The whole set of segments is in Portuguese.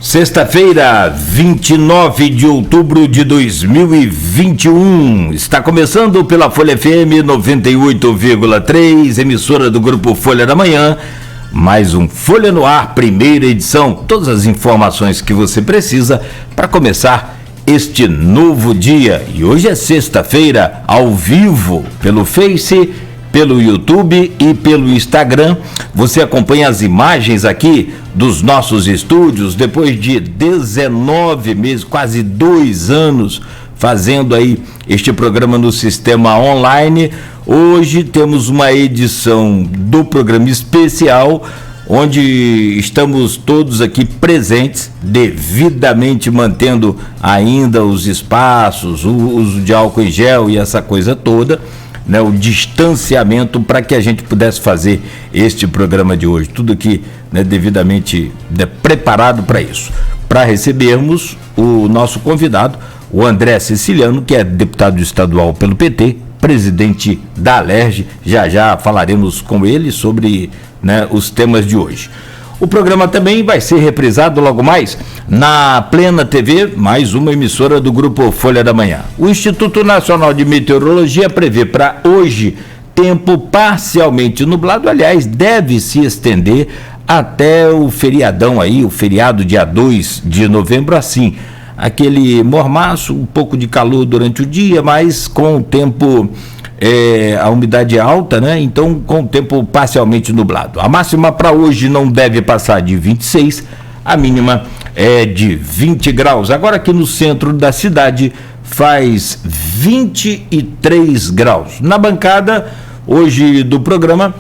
Sexta-feira, 29 de outubro de 2021. Está começando pela Folha FM 98,3, emissora do Grupo Folha da Manhã. Mais um Folha no Ar, primeira edição. Todas as informações que você precisa para começar este novo dia. E hoje é sexta-feira, ao vivo, pelo Face, pelo YouTube e pelo Instagram. Você acompanha as imagens aqui dos nossos estúdios, depois de 19 meses, quase 2 anos, fazendo aí este programa no sistema online. Hoje temos uma edição do programa especial, onde estamos todos aqui presentes, devidamente mantendo ainda os espaços, o uso de álcool em gel e essa coisa toda, né, o distanciamento, para que a gente pudesse fazer este programa de hoje. Tudo aqui, né, devidamente preparado para isso. Para recebermos o nosso convidado, o André Siciliano, que é deputado estadual pelo PT, presidente da Alerj. Já falaremos com ele sobre, né, os temas de hoje. O programa também vai ser reprisado logo mais na Plena TV, mais uma emissora do Grupo Folha da Manhã. O Instituto Nacional de Meteorologia prevê para hoje tempo parcialmente nublado, aliás, deve se estender até o feriadão aí, o feriado dia 2 de novembro, assim, aquele mormaço, um pouco de calor durante o dia, mas com o tempo... a umidade alta, né? Então, com o tempo parcialmente nublado. A máxima para hoje não deve passar de 26, a mínima é de 20 graus. Agora aqui no centro da cidade faz 23 graus. Na bancada, hoje do programa,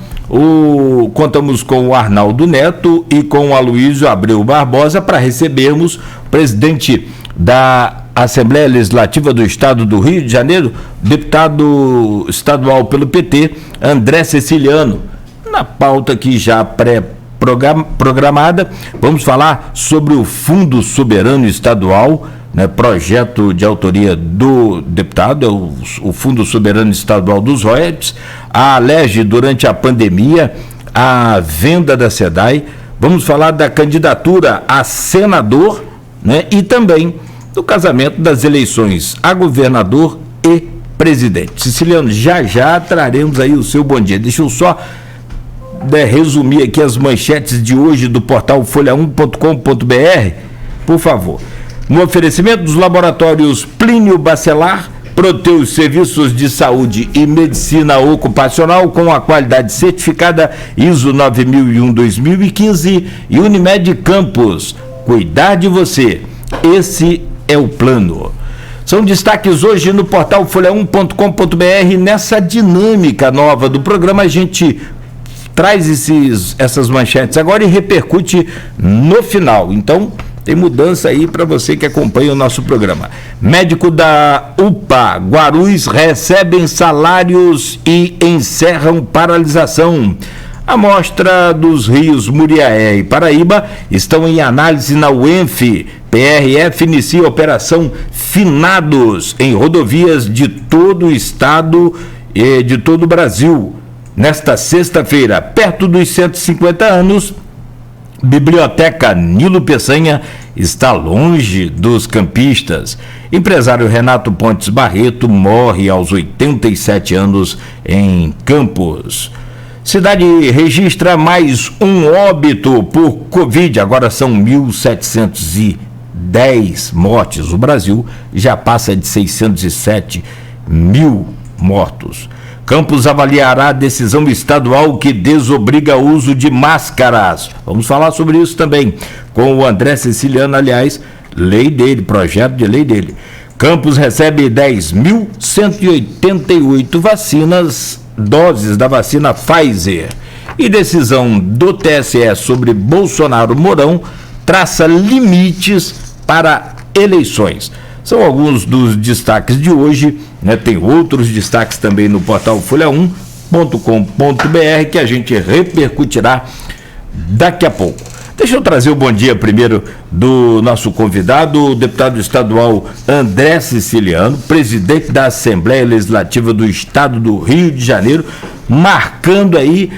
contamos com o Arnaldo Neto e com o Aloysio Abreu Barbosa para recebermos o presidente da Assembleia Legislativa do Estado do Rio de Janeiro, deputado estadual pelo PT, André Siciliano. Na pauta aqui já pré-programada, vamos falar sobre o Fundo Soberano Estadual, né, projeto de autoria do deputado, o Fundo Soberano Estadual dos Royalties, a Alerj durante a pandemia, a venda da SEDAI. Vamos falar da candidatura a senador, né, e também do casamento das eleições a governador e presidente. Siciliano, já traremos aí o seu bom dia. Deixa eu só resumir aqui as manchetes de hoje do portal folha1.com.br, por favor. No oferecimento dos laboratórios Plínio Bacelar, Proteus Serviços de Saúde e Medicina Ocupacional com a qualidade certificada ISO 9001-2015 e Unimed Campos. Cuidar de você. Esse é o plano. São destaques hoje no portal folha1.com.br. Nessa dinâmica nova do programa, a gente traz essas manchetes agora e repercute no final. Então, tem mudança aí para você que acompanha o nosso programa. Médico da UPA Guarulhos recebem salários e encerram paralisação. A amostra dos rios Muriaé e Paraíba estão em análise na UENF. PRF inicia operação Finados em rodovias de todo o estado e de todo o Brasil. Nesta sexta-feira, perto dos 150 anos, Biblioteca Nilo Peçanha está longe dos campistas. Empresário Renato Pontes Barreto morre aos 87 anos em Campos. Cidade registra mais um óbito por Covid, agora são 1.710 mortes. O Brasil já passa de 607 mil mortos. Campos avaliará a decisão estadual que desobriga o uso de máscaras. Vamos falar sobre isso também com o André Siciliano, aliás, lei dele, projeto de lei dele. Campos recebe 10.188 doses da vacina Pfizer. E decisão do TSE sobre Bolsonaro Mourão traça limites para eleições. São alguns dos destaques de hoje, né? Tem outros destaques também no portal folha1.com.br que a gente repercutirá daqui a pouco. Deixa eu trazer o bom dia primeiro do nosso convidado, o deputado estadual André Siciliano, presidente da Assembleia Legislativa do Estado do Rio de Janeiro, marcando aí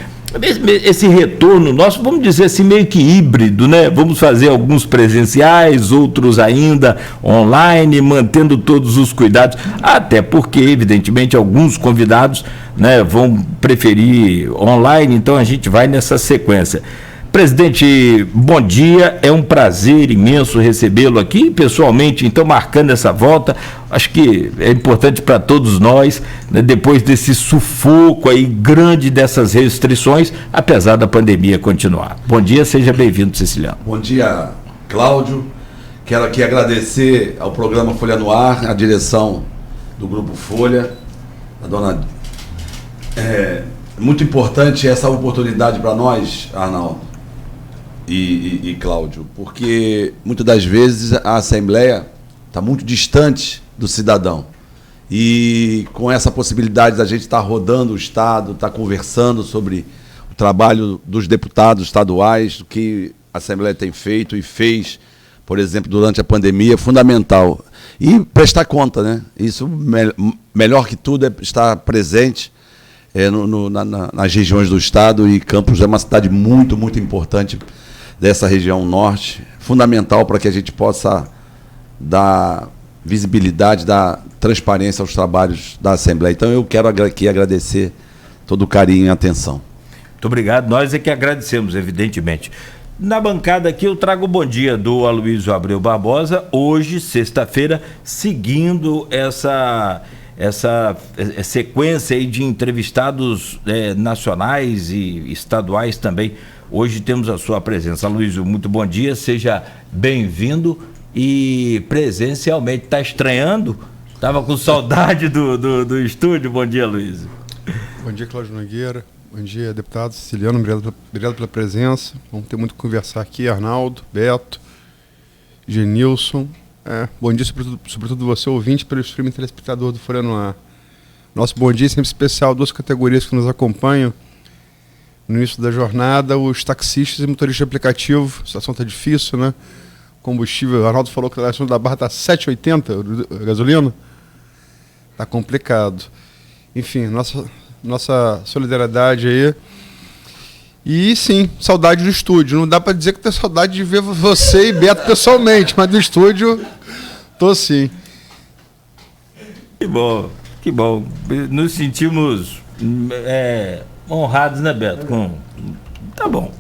esse retorno nosso, vamos dizer assim, meio que híbrido, né? Vamos fazer alguns presenciais, outros ainda online, mantendo todos os cuidados, até porque, evidentemente, alguns convidados, né, vão preferir online, então a gente vai nessa sequência. Presidente, bom dia, é um prazer imenso recebê-lo aqui, pessoalmente, então, marcando essa volta. Acho que é importante para todos nós, né, depois desse sufoco aí grande dessas restrições, apesar da pandemia continuar. Bom dia, seja bem-vindo, Ceciliano. Bom dia, Cláudio. Quero aqui agradecer ao programa Folha no Ar, a direção do Grupo Folha, a dona... muito importante essa oportunidade para nós, Arnaldo e Cláudio, porque muitas das vezes a Assembleia está muito distante do cidadão. E com essa possibilidade da gente estar rodando o Estado, estar conversando sobre o trabalho dos deputados estaduais, o que a Assembleia tem feito e fez, por exemplo, durante a pandemia, é fundamental. E prestar conta, né? Isso, melhor que tudo, é estar presente nas regiões do Estado, e Campos é uma cidade muito, muito importante dessa região norte, fundamental para que a gente possa dar visibilidade, dar transparência aos trabalhos da Assembleia. Então eu quero aqui agradecer todo o carinho e atenção. Muito obrigado, nós é que agradecemos, evidentemente. Na bancada aqui eu trago o bom dia do Aloysio Abreu Barbosa, hoje, sexta-feira, seguindo essa sequência aí de entrevistados nacionais e estaduais também. Hoje temos a sua presença. Aloysio, muito bom dia, seja bem-vindo e presencialmente. Está estranhando? Estava com saudade do estúdio. Bom dia, Aloysio. Bom dia, Cláudio Nogueira. Bom dia, deputado Ceciliano. Obrigado pela presença. Vamos ter muito que conversar aqui. Arnaldo, Beto, Genilson. Bom dia, sobretudo você, ouvinte, pelo streaming telespectador do Folha no Ar. Nosso bom dia é sempre especial, duas categorias que nos acompanham no início da jornada: os taxistas e motoristas de aplicativo. A situação está difícil, né? Combustível, o Arnaldo falou que a relação da barra está 7,80, a gasolina. Está complicado. Enfim, nossa solidariedade aí. E sim, saudade do estúdio. Não dá para dizer que tenho saudade de ver você e Beto pessoalmente, mas do estúdio, tô sim. Que bom, que bom. Nos sentimos honrados, né, Beto? Tá bom.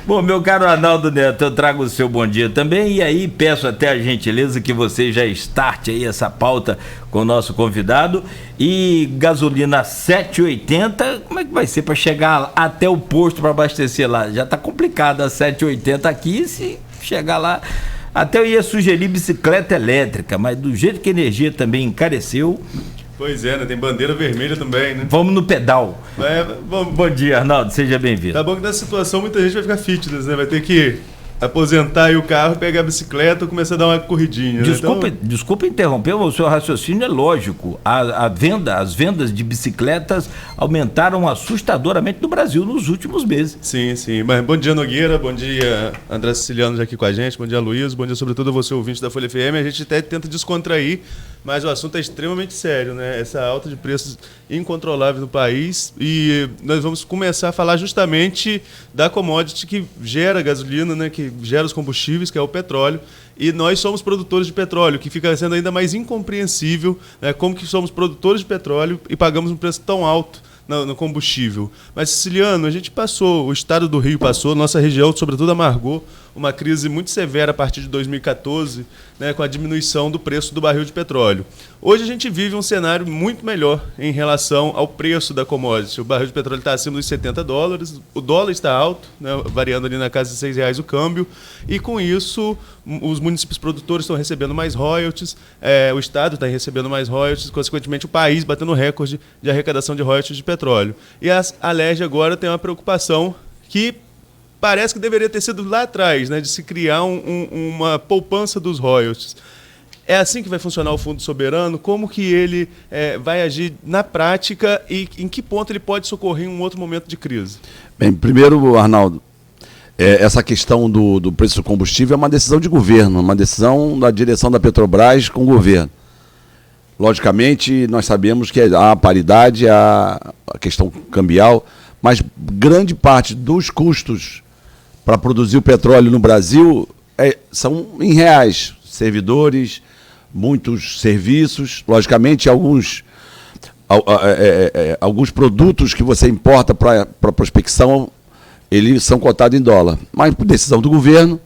Bom, meu caro Arnaldo Neto, eu trago o seu bom dia também, e aí peço até a gentileza que você já starte aí essa pauta com o nosso convidado. E gasolina 7,80, como é que vai ser para chegar até o posto para abastecer lá? Já tá complicado a 7,80 aqui, se chegar lá. Até eu ia sugerir bicicleta elétrica, mas do jeito que a energia também encareceu... Pois é, né? Tem bandeira vermelha também, né? Vamos no pedal. Vamos. Bom dia, Arnaldo, seja bem-vindo. Tá bom que nessa situação muita gente vai ficar fitness, né? Vai ter que aposentar aí o carro, pegar a bicicleta e começar a dar uma corridinha. Desculpa interromper, o seu raciocínio é lógico. As vendas de bicicletas aumentaram assustadoramente no Brasil nos últimos meses. Sim, sim. Mas bom dia, Nogueira, bom dia, André Siciliano já aqui com a gente, bom dia, Luiz, bom dia sobretudo a você, ouvinte da Folha FM. A gente até tenta descontrair, mas o assunto é extremamente sério, né? Essa alta de preços incontrolável no país, e nós vamos começar a falar justamente da commodity que gera a gasolina, né? Que gera os combustíveis, que é o petróleo, e nós somos produtores de petróleo, que fica sendo ainda mais incompreensível, né? Como que somos produtores de petróleo e pagamos um preço tão alto no combustível. Mas, Siciliano, a gente passou, o estado do Rio passou, nossa região, sobretudo, amargou uma crise muito severa a partir de 2014, né, com a diminuição do preço do barril de petróleo. Hoje a gente vive um cenário muito melhor em relação ao preço da commodity. O barril de petróleo está acima dos $70, o dólar está alto, né, variando ali na casa de R$6 o câmbio, e com isso os municípios produtores estão recebendo mais royalties, o Estado está recebendo mais royalties, consequentemente o país batendo recorde de arrecadação de royalties de petróleo. E a Alerj agora tem uma preocupação que parece que deveria ter sido lá atrás, né, de se criar uma poupança dos royalties. É assim que vai funcionar o Fundo Soberano? Como que ele vai agir na prática e em que ponto ele pode socorrer em um outro momento de crise? Bem, primeiro, Arnaldo, essa questão do preço do combustível é uma decisão de governo, uma decisão da direção da Petrobras com o governo. Logicamente, nós sabemos que há paridade, há a questão cambial, mas grande parte dos custos para produzir o petróleo no Brasil são em reais. Servidores, muitos serviços, logicamente alguns produtos que você importa para prospecção, eles são cotados em dólar. Mas por decisão do governo,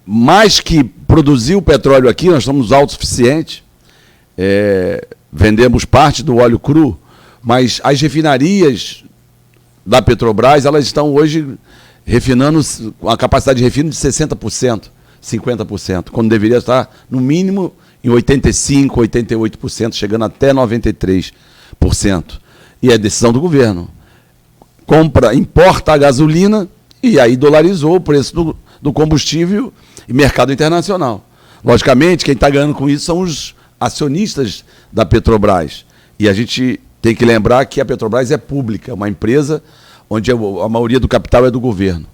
mais que produzir o petróleo aqui, nós somos autossuficientes, vendemos parte do óleo cru, mas as refinarias da Petrobras, elas estão hoje refinando com a capacidade de refino de 60%, 50%, quando deveria estar, no mínimo, em 85%, 88%, chegando até 93%. E é decisão do governo. Importa a gasolina e aí dolarizou o preço do combustível e mercado internacional. Logicamente, quem está ganhando com isso são os acionistas da Petrobras. E a gente tem que lembrar que a Petrobras é pública, uma empresa onde a maioria do capital é do governo.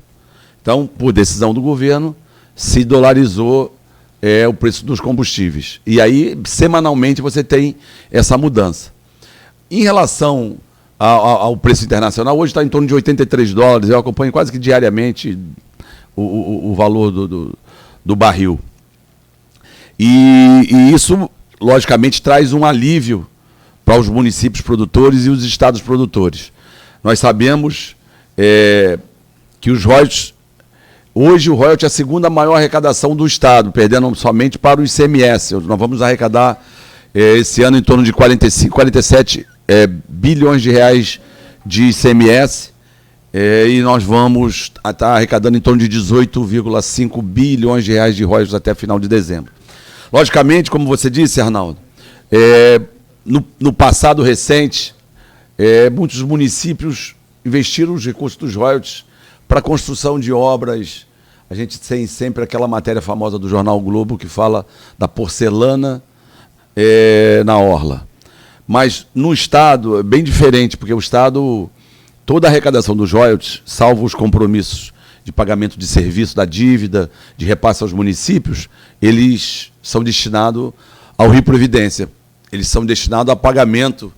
Então, por decisão do governo, se dolarizou o preço dos combustíveis. E aí, semanalmente, você tem essa mudança. Em relação ao preço internacional, hoje está em torno de 83 dólares, eu acompanho quase que diariamente o valor do barril. E isso, logicamente, traz um alívio para os municípios produtores e os estados produtores. Nós sabemos que os royalties, hoje o royalty é a segunda maior arrecadação do Estado, perdendo somente para o ICMS. Nós vamos arrecadar esse ano em torno de 47 bilhões de reais de ICMS, e nós vamos estar arrecadando em torno de 18,5 bilhões de reais de royalties até final de dezembro. Logicamente, como você disse, Arnaldo, no passado recente, muitos municípios investiram os recursos dos royalties para a construção de obras. A gente tem sempre aquela matéria famosa do jornal o Globo que fala da porcelana na orla. Mas no Estado é bem diferente, porque o Estado, toda a arrecadação dos royalties, salvo os compromissos de pagamento de serviço, da dívida, de repasse aos municípios, eles são destinados ao Rio Previdência. Eles são destinados a pagamento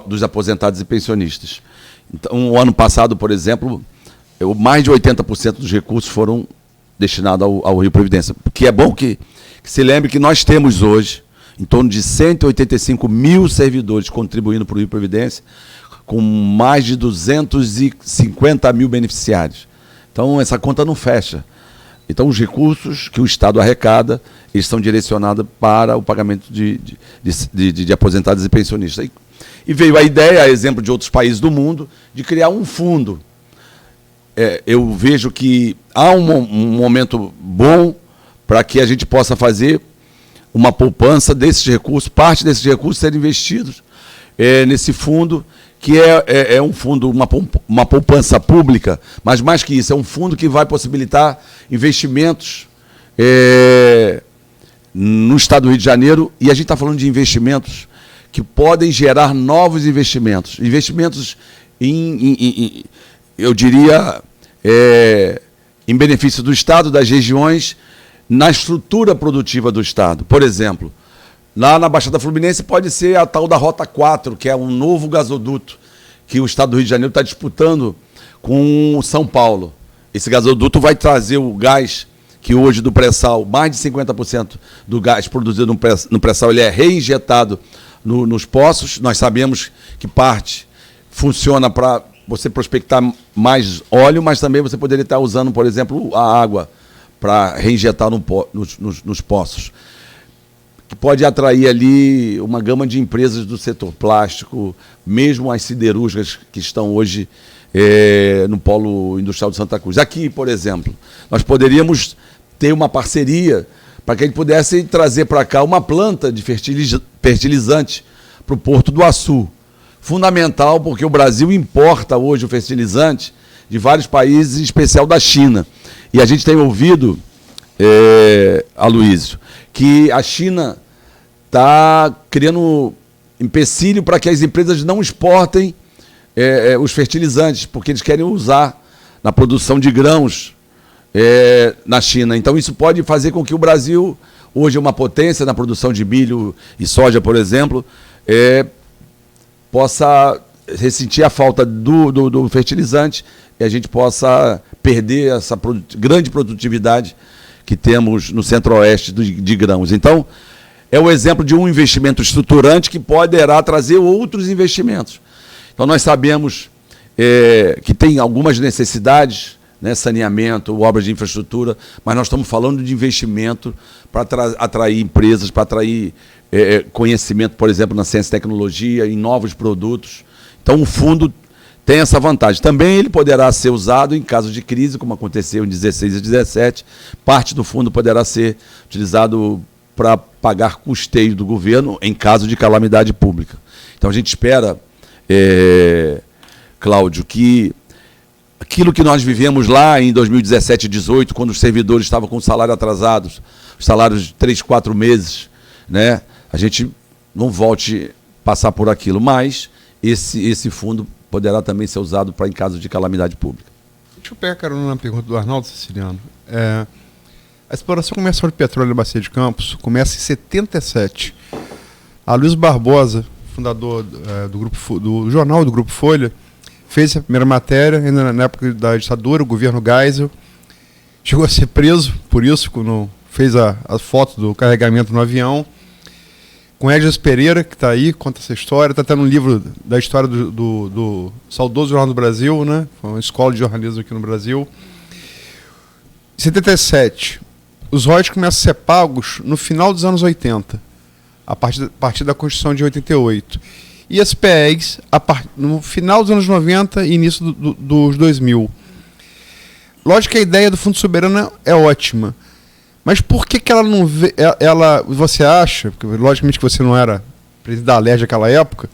dos aposentados e pensionistas. Então, o ano passado, por exemplo, mais de 80% dos recursos foram destinados ao Rio Previdência. Porque é bom que se lembre que nós temos hoje em torno de 185 mil servidores contribuindo para o Rio Previdência, com mais de 250 mil beneficiários. Então, essa conta não fecha. Então, os recursos que o Estado arrecada, eles estão direcionados para o pagamento de aposentados e pensionistas. E veio a ideia, a exemplo de outros países do mundo, de criar um fundo. Eu vejo que há um momento bom para que a gente possa fazer uma poupança desses recursos, parte desses recursos serem investidos nesse fundo, que é um fundo, uma poupança pública, mas mais que isso, é um fundo que vai possibilitar investimentos no Estado do Rio de Janeiro, e a gente está falando de investimentos que podem gerar novos investimentos. Investimentos, eu diria, em benefício do Estado, das regiões, na estrutura produtiva do Estado. Por exemplo, lá na Baixada Fluminense pode ser a tal da Rota 4, que é um novo gasoduto que o Estado do Rio de Janeiro está disputando com São Paulo. Esse gasoduto vai trazer o gás que hoje do pré-sal, mais de 50% do gás produzido no pré-sal, ele é reinjetado nos poços. Nós sabemos que parte funciona para você prospectar mais óleo, mas também você poderia estar usando, por exemplo, a água para reinjetar nos poços, que pode atrair ali uma gama de empresas do setor plástico, mesmo as siderúrgicas que estão hoje no polo industrial de Santa Cruz. Aqui, por exemplo, nós poderíamos ter uma parceria para que a gente pudesse trazer para cá uma planta de fertilizante para o Porto do Açu. Fundamental, porque o Brasil importa hoje o fertilizante de vários países, em especial da China. E a gente tem ouvido, Aloysio, que a China está criando empecilho para que as empresas não exportem os fertilizantes, porque eles querem usar na produção de grãos na China. Então, isso pode fazer com que o Brasil, hoje é uma potência na produção de milho e soja, por exemplo, possa ressentir a falta do fertilizante e a gente possa perder essa grande produtividade que temos no centro-oeste de grãos. Então, é o exemplo de um investimento estruturante que poderá trazer outros investimentos. Então, nós sabemos que tem algumas necessidades, né, saneamento, obras de infraestrutura, mas nós estamos falando de investimento para atrair empresas, para atrair conhecimento, por exemplo, na ciência e tecnologia, em novos produtos. Então, o fundo tem essa vantagem. Também ele poderá ser usado em caso de crise, como aconteceu em 16 e 17. Parte do fundo poderá ser utilizado para pagar custeio do governo em caso de calamidade pública. Então, a gente espera, Cláudio, que aquilo que nós vivemos lá em 2017 e 2018, quando os servidores estavam com o salário atrasados, os salários de 3, 4 meses, né, a gente não volte a passar por aquilo, mas esse fundo poderá também ser usado para em caso de calamidade pública. Deixa eu pegar carona na pergunta do Arnaldo Siciliano. A exploração comercial de petróleo na Bacia de Campos começa em 77. A Luiz Barbosa, fundador do jornal do Grupo Folha, fez a primeira matéria, ainda na época da ditadura, o governo Geisel. Chegou a ser preso por isso, quando fez a foto do carregamento no avião. Com Edges Pereira, que está aí, conta essa história. Está até no livro da história do saudoso Jornal do Brasil, né? Foi uma escola de jornalismo aqui no Brasil. Em 77, os royalties começam a ser pagos no final dos anos 80, a partir da Constituição de 88. E as PEGs no final dos anos 90 e início dos 2000. Lógico que a ideia do Fundo Soberano é ótima. Mas por que ela não vê... você acha, porque logicamente que você não era presidente da Alerj naquela época,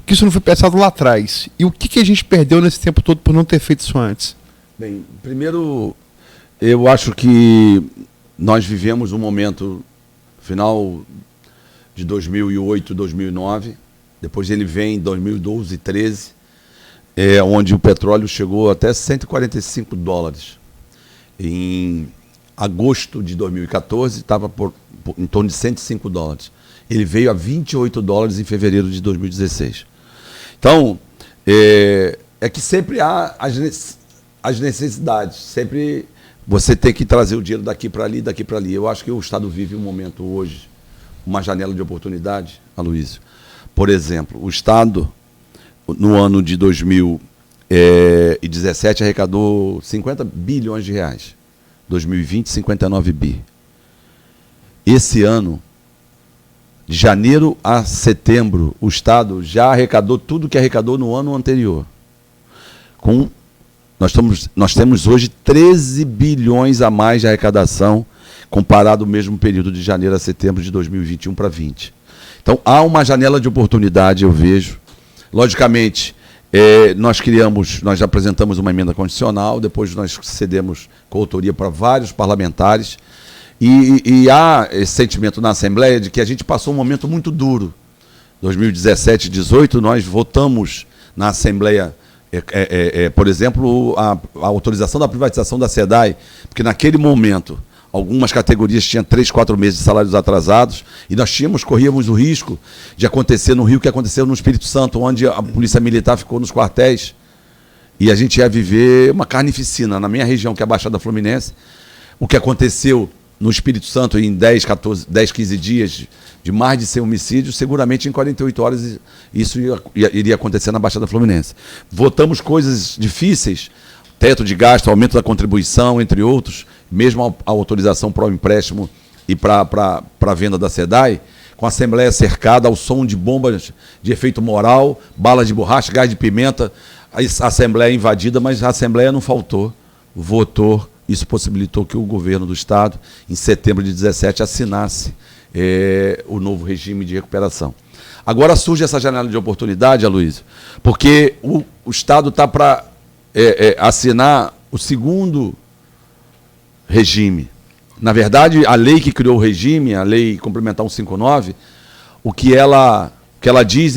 que isso não foi pensado lá atrás? E o que a gente perdeu nesse tempo todo por não ter feito isso antes? Bem, primeiro, eu acho que nós vivemos um momento final de 2008, 2009, depois ele vem em 2012 e 2013, onde o petróleo chegou até $145. Em agosto de 2014, estava em torno de $105. Ele veio a $28 em fevereiro de 2016. Então, é que sempre há as necessidades, sempre você tem que trazer o dinheiro daqui para ali, daqui para ali. Eu acho que o Estado vive um momento hoje, uma janela de oportunidade, Aloysio. Por exemplo, o Estado, no ano de 2017, arrecadou 50 bilhões de reais. 2020, 59 bi. Esse ano, de janeiro a setembro, o Estado já arrecadou tudo que arrecadou no ano anterior. Nós temos hoje 13 bilhões a mais de arrecadação comparado ao mesmo período de janeiro a setembro de 2021 para 20. Então, há uma janela de oportunidade, eu vejo. Logicamente, nós já apresentamos uma emenda constitucional, depois nós cedemos coautoria para vários parlamentares, e há esse sentimento na Assembleia de que a gente passou um momento muito duro. 2017 e 2018, nós votamos na Assembleia, por exemplo, a autorização da privatização da SEDAI, porque naquele momento algumas categorias tinham 3, 4 meses de salários atrasados, e nós corríamos o risco de acontecer no Rio o que aconteceu no Espírito Santo, onde a Polícia Militar ficou nos quartéis, e a gente ia viver uma carnificina. Na minha região, que é a Baixada Fluminense, o que aconteceu no Espírito Santo em 10, 15 dias, de mais de 100 homicídios, seguramente em 48 horas isso iria acontecer na Baixada Fluminense. Votamos coisas difíceis, teto de gasto, aumento da contribuição, entre outros, mesmo a autorização para o empréstimo e para a venda da SEDAI, com a Assembleia cercada ao som de bombas de efeito moral, balas de borracha, gás de pimenta, a Assembleia invadida, mas a Assembleia não faltou, votou. Isso possibilitou que o governo do Estado, em setembro de 2017, assinasse o novo regime de recuperação. Agora surge essa janela de oportunidade, Aloysio, porque o Estado está para assinar o segundo regime. Na verdade, a lei que criou o regime, a Lei Complementar 159, o que ela diz,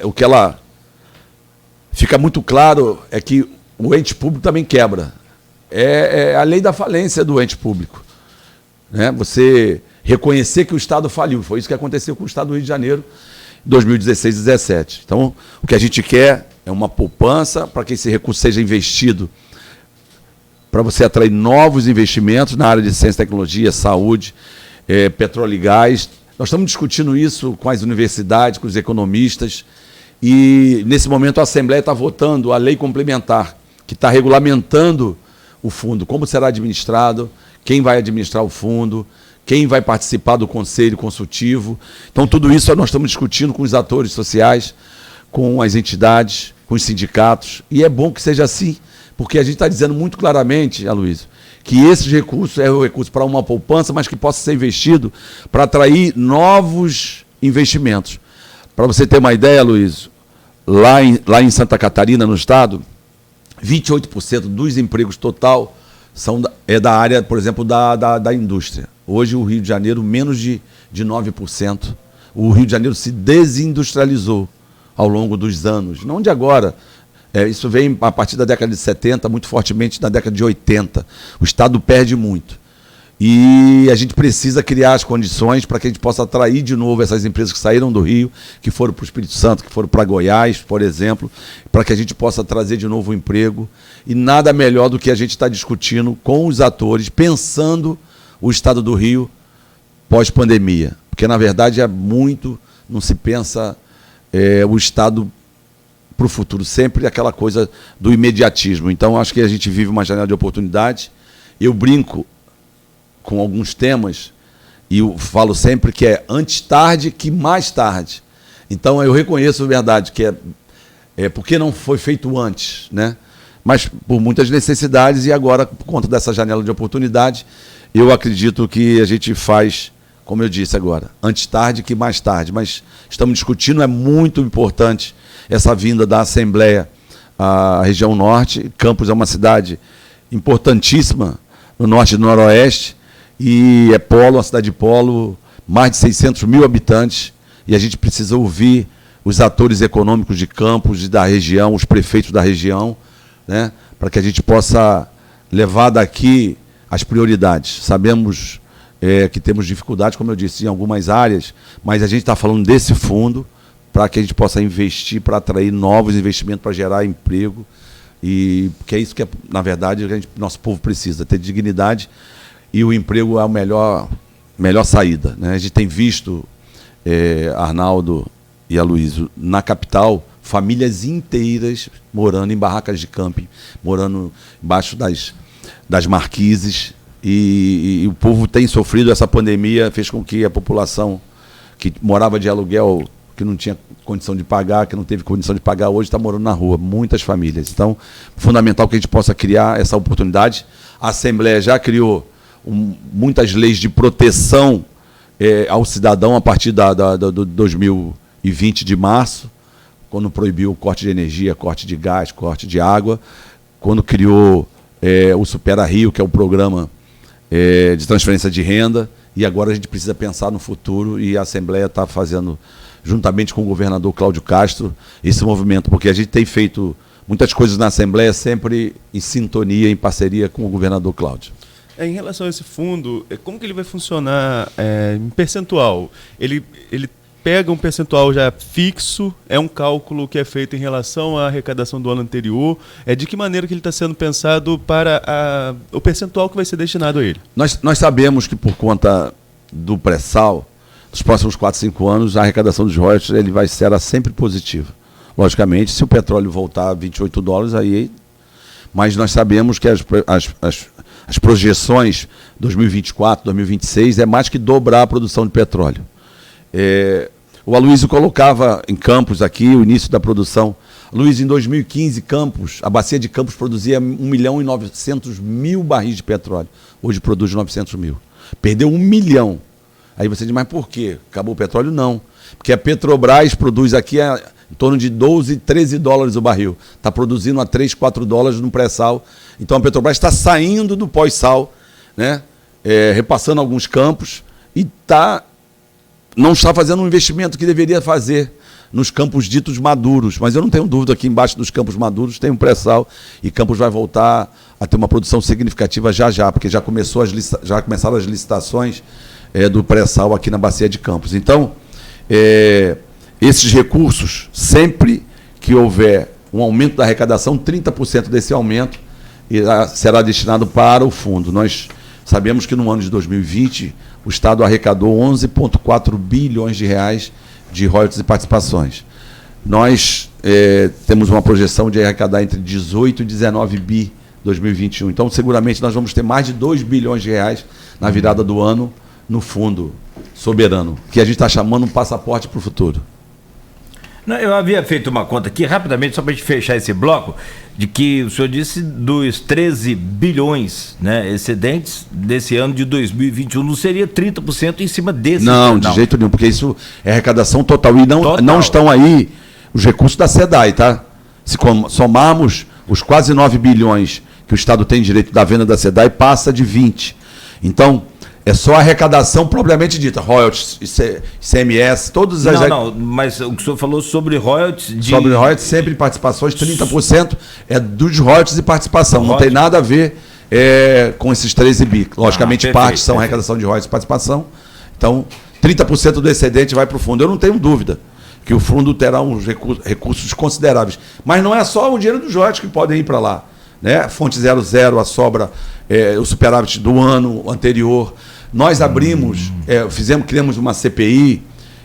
o que ela fica muito claro é que o ente público também quebra. É a lei da falência do ente público, né? Você reconhecer que o Estado faliu. Foi isso que aconteceu com o Estado do Rio de Janeiro. 2016 e 2017. Então, o que a gente quer é uma poupança para que esse recurso seja investido para você atrair novos investimentos na área de ciência e tecnologia, saúde, petróleo e gás. Nós estamos discutindo isso com as universidades, com os economistas, e nesse momento a Assembleia está votando a lei complementar, que está regulamentando o fundo, como será administrado, quem vai administrar o fundo, quem vai participar do conselho consultivo. Então, tudo isso nós estamos discutindo com os atores sociais, com as entidades, com os sindicatos, e é bom que seja assim, porque a gente está dizendo muito claramente, Aloysio, que esse recurso é o recurso para uma poupança, mas que possa ser investido para atrair novos investimentos. Para você ter uma ideia, Aloysio, lá em Santa Catarina, no estado, 28% dos empregos total é da área, por exemplo, da indústria. Hoje, o Rio de Janeiro, menos de 9%. O Rio de Janeiro se desindustrializou ao longo dos anos, não de agora. Isso vem a partir da década de 70, muito fortemente na década de 80. O Estado perde muito. E a gente precisa criar as condições para que a gente possa atrair de novo essas empresas que saíram do Rio, que foram para o Espírito Santo, que foram para Goiás, por exemplo, para que a gente possa trazer de novo o emprego. E nada melhor do que a gente estar discutindo com os atores, pensando o Estado do Rio pós-pandemia. Porque, na verdade, não se pensa o Estado para o futuro, sempre aquela coisa do imediatismo. Então, acho que a gente vive uma janela de oportunidade. Eu brinco com alguns temas e eu falo sempre que é antes tarde que mais tarde. Então, eu reconheço a verdade, que porque não foi feito antes, né? Mas por muitas necessidades, e agora, por conta dessa janela de oportunidade, eu acredito que a gente faz, como eu disse agora, antes tarde que mais tarde. Mas estamos discutindo, é muito importante essa vinda da Assembleia à região norte. Campos é uma cidade importantíssima no norte e no noroeste, e é polo, uma cidade de polo, mais de 600 mil habitantes, e a gente precisa ouvir os atores econômicos de Campos e da região, os prefeitos da região, né, para que a gente possa levar daqui as prioridades. Sabemos que temos dificuldades, como eu disse, em algumas áreas, mas a gente está falando desse fundo para que a gente possa investir, para atrair novos investimentos, para gerar emprego, e porque é isso que, na verdade, nosso povo precisa, ter dignidade, e o emprego é a melhor saída, né? A gente tem visto, Arnaldo e Aloysio, na capital, famílias inteiras morando em barracas de camping, morando embaixo das marquises, e o povo tem sofrido. Essa pandemia fez com que a população que morava de aluguel, que não tinha condição de pagar, que não teve condição de pagar, hoje está morando na rua, muitas famílias. Então, fundamental que a gente possa criar essa oportunidade. A Assembleia já criou muitas leis de proteção ao cidadão a partir do 2020 de março, quando proibiu o corte de energia, corte de gás, corte de água, quando criou o Supera Rio, que é o programa de transferência de renda, e agora a gente precisa pensar no futuro, e a Assembleia está fazendo, juntamente com o governador Cláudio Castro, esse movimento, porque a gente tem feito muitas coisas na Assembleia sempre em sintonia, em parceria com o governador Cláudio. Em relação a esse fundo, como que ele vai funcionar em percentual? Ele pega um percentual já fixo, é um cálculo que é feito em relação à arrecadação do ano anterior? De que maneira que ele está sendo pensado para o percentual que vai ser destinado a ele? Nós sabemos que, por conta do pré-sal, nos próximos 4, 5 anos, a arrecadação dos royalties será sempre positiva. Logicamente, se o petróleo voltar a $28, aí... Mas nós sabemos que as projeções 2024, 2026 é mais que dobrar a produção de petróleo. O Aloysio colocava em Campos aqui o início da produção. Aloysio, em 2015, a bacia de Campos produzia 1.900.000 barris de petróleo. Hoje produz 900 mil. Perdeu 1 milhão. Aí você diz, mas por quê? Acabou o petróleo? Não. Porque a Petrobras produz aqui em torno de 12, 13 dólares o barril. Está produzindo a 3, 4 dólares no pré-sal. Então a Petrobras está saindo do pós-sal, né? Repassando alguns campos, e não está fazendo um investimento que deveria fazer nos campos ditos maduros. Mas eu não tenho dúvida que embaixo dos campos maduros tem um pré-sal, e Campos vai voltar a ter uma produção significativa já, porque já começaram as licitações do pré-sal aqui na bacia de Campos. Então, esses recursos, sempre que houver um aumento da arrecadação, 30% desse aumento será destinado para o fundo. Nós sabemos que no ano de 2020 o Estado arrecadou 11,4 bilhões de reais de royalties e participações. Nós temos uma projeção de arrecadar entre 18 e 19 bi 2021. Então, seguramente, nós vamos ter mais de 2 bilhões de reais na virada do ano no fundo soberano, que a gente está chamando um passaporte para o futuro. Não, eu havia feito uma conta aqui, rapidamente, só para a gente fechar esse bloco, de que o senhor disse dos 13 bilhões, né, excedentes desse ano de 2021, não seria 30% em cima desse? Não, de jeito nenhum, porque isso é arrecadação total. E não estão aí os recursos da SEDAI, tá? Se somarmos os quase 9 bilhões que o Estado tem direito da venda da SEDAI, passa de 20. Então, é só a arrecadação propriamente dita, royalties, ICMS, todos as... Não, mas o que o senhor falou sobre royalties... Sobre royalties, sempre participações, 30% é dos royalties e participação, não tem nada a ver com esses 13 bi. Logicamente, parte são arrecadação de royalties e participação, então 30% do excedente vai para o fundo. Eu não tenho dúvida que o fundo terá uns recursos consideráveis, mas não é só o dinheiro dos royalties que podem ir para lá, né? Fonte 00, a sobra, o superávit do ano anterior. Nós abrimos, criamos uma CPI,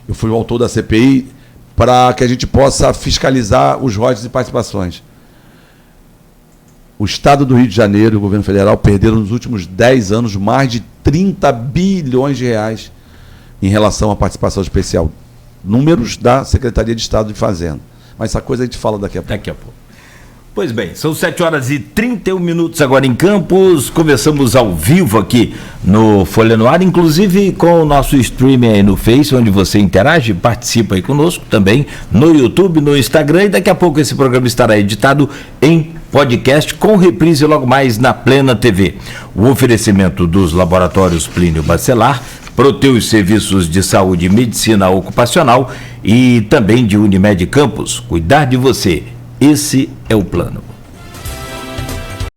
eu fui o autor da CPI, para que a gente possa fiscalizar os royalties e participações. O Estado do Rio de Janeiro e o governo federal perderam nos últimos 10 anos mais de 30 bilhões de reais em relação à participação especial. Números da Secretaria de Estado de Fazenda. Mas essa coisa a gente fala daqui a pouco. Daqui a pouco. Pois bem, são 7h31 agora em Campos, conversamos ao vivo aqui no Folha no Ar, inclusive com o nosso streaming aí no Face, onde você interage, participa aí conosco também, no YouTube, no Instagram, e daqui a pouco esse programa estará editado em podcast com reprise logo mais na Plena TV. O oferecimento dos laboratórios Plínio Bacelar, Proteus Serviços de Saúde e Medicina Ocupacional e também de Unimed Campos. Cuidar de você. Esse é o plano.